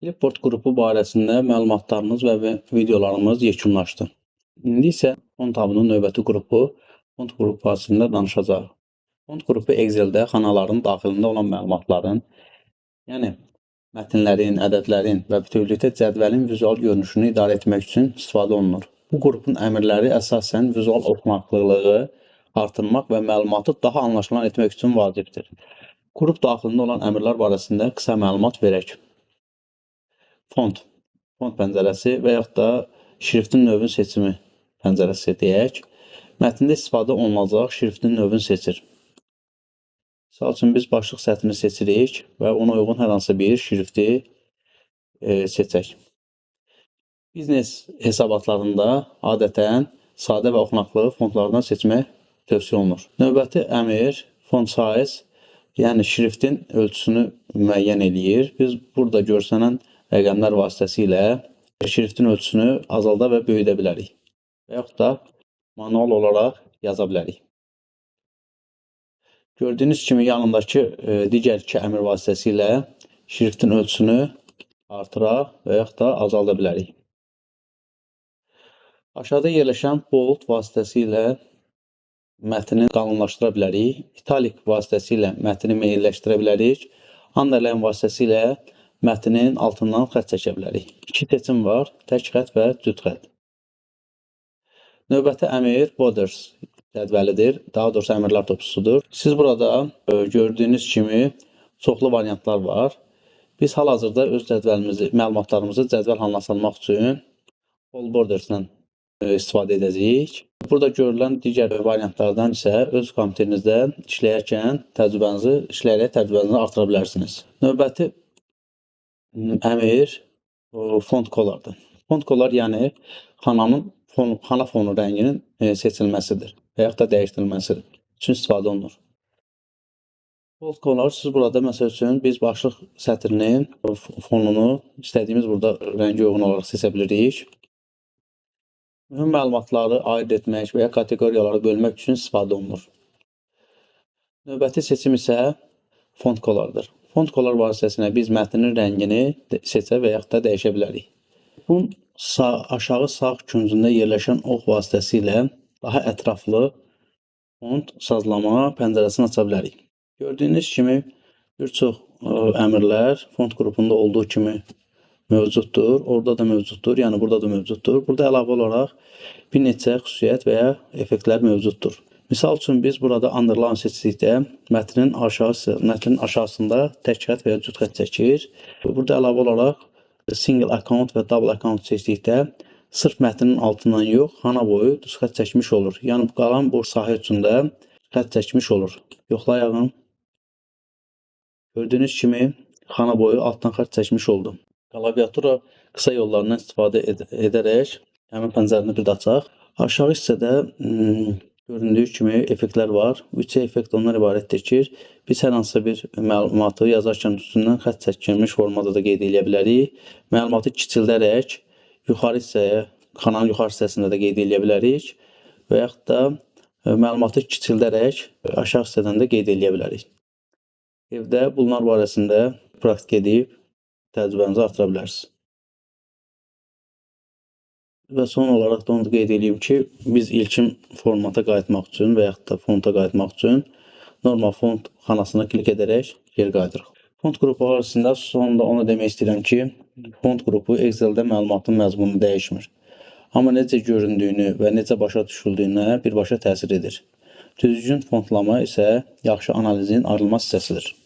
Flipboard qrupu barəsində məlumatlarımız və videolarımız yekunlaşdı. İndi isə fond tabının növbəti qrupu fond qrupu barəsində danışacağıq. Fond qrupu Excel-də xanaların daxilində olan məlumatların, yəni mətnlərin, ədədlərin və bütövlükdə cədvəlin vizual görünüşünü idarə etmək üçün istifadə olunur. Bu qrupun əmrləri əsasən vizual oxunaqlılığı artırmaq və məlumatı daha anlaşılan etmək üçün vacibdir. Qrup daxilində olan əmrlər barəsində qısa məlumat verək. Fond pəncərəsi və yaxud da şriftin növün seçimi pəncərəsi deyək. Mətndə istifadə olunacaq şriftin növünü seçir. Misal üçün, biz başlıq sətrini seçirik və ona uyğun hər hansı bir şrifti seçək. Biznes hesabatlarında adətən sadə və oxunaqlı fondlardan seçmək tövsiyə olunur. Növbəti əmr font size, yəni şriftin ölçüsünü müəyyən eləyir. Biz burada görsənən rəqəmlər vasitəsilə şriftin ölçüsünü azalda və böyüdə bilərik. Və yaxud da manual olaraq yaza bilərik. Gördüyünüz kimi yanındakı digər iki əmr vasitəsilə şriftin ölçüsünü artıra və yaxud da azalda bilərik. Aşağıda yerləşən bold vasitəsilə mətni qalınlaşdıra bilərik. Italic vasitəsilə mətni meyilləşdirə bilərik. Underline vasitəsilə mətnin altından xətt çəkə bilərik. İki seçim var, tək xətt və cüt xətt. Növbəti əmr borders cədvəlidir, daha doğrusu əmrlər toplusudur. Siz burada gördüyünüz kimi çoxlu variantlar var. Biz hal-hazırda öz cədvəlimizi, məlumatlarımızı cədvəl halına salmaq üçün all borderslə istifadə edəcəyik. Burada görülən digər variantlardan isə öz kompüterinizdə işləyərkən təcrübənizi artıra bilərsiniz. Növbəti əmr font colordur. Font color yəni xana fonu rənginin seçilməsidir və yaxud da dəyişdirilməsidir üçün istifadə olunur. Font color, siz burada məsəl üçün biz başlıq sətrinin fonunu istədiyimiz burada rəngə uyğun olaraq seçə bilirik. Mühüm məlumatları ayırd etmək və ya kateqoriyalara bölmək üçün istifadə olunur. Növbəti seçim isə font colordur. Font color vasitəsilə biz mətnin rəngini seçə və yaxud da dəyişə bilərik. Bunun aşağı sağ küncündə yerləşən ox vasitəsilə daha ətraflı font sazlama pəncərəsini aça bilərik. Gördüyünüz kimi bir çox əmrlər font qrupunda olduğu kimi mövcuddur. Orada da mövcuddur, yəni burada da mövcuddur. Burada əlavə olaraq bir neçə xüsusiyyət və ya effektlər mövcuddur. Misal üçün biz burada underline seçdikdə mətnin aşağısında tək xətt və ya cüt xətt çəkir. Burada əlavə olaraq single account və double account seçdikdə sırf mətnin altından yox, xana boyu düz xətt çəkmiş olur. Yəni qalan boş sahə üçündə xətt çəkmiş olur. Yoxlayalım. Gördüyünüz kimi xana boyu altdan xətt çəkmiş oldu. Klaviatura qısa yollarından istifadə edərək həmin pəncərəni bir də açaq. Aşağı hissədə göründüyü kimi effektlər var. Üç effekt ondan ibarətdir ki, biz hər hansı bir məlumatı yazarkən üstündən xətt çəkilmiş formada da qeyd edə bilərik. Məlumatı kiçildərək yuxarı hissəyə, xananın yuxarı hissəsində də qeyd edə bilərik və yaxud da məlumatı kiçildərək aşağı hissədən də qeyd edə bilərik. Evdə bunlar barəsində praktik edib təcrübənizi artıra bilərsiniz. Və son olaraq da onu qeyd edeyim ki, biz ilkin formata qayıtmaq üçün və yaxud da fonta qayıtmaq üçün normal font xanasına klik edərək geri qayıdırıq. Font qrupu arasında sonunda onu demək istəyirəm ki, font qrupu Excel-də məlumatın məzmununu dəyişmir. Amma necə göründüyünü və necə başa düşüldüyünə birbaşa təsir edir. Düzgün fontlama isə yaxşı analizin ayrılmaz hissəsidir.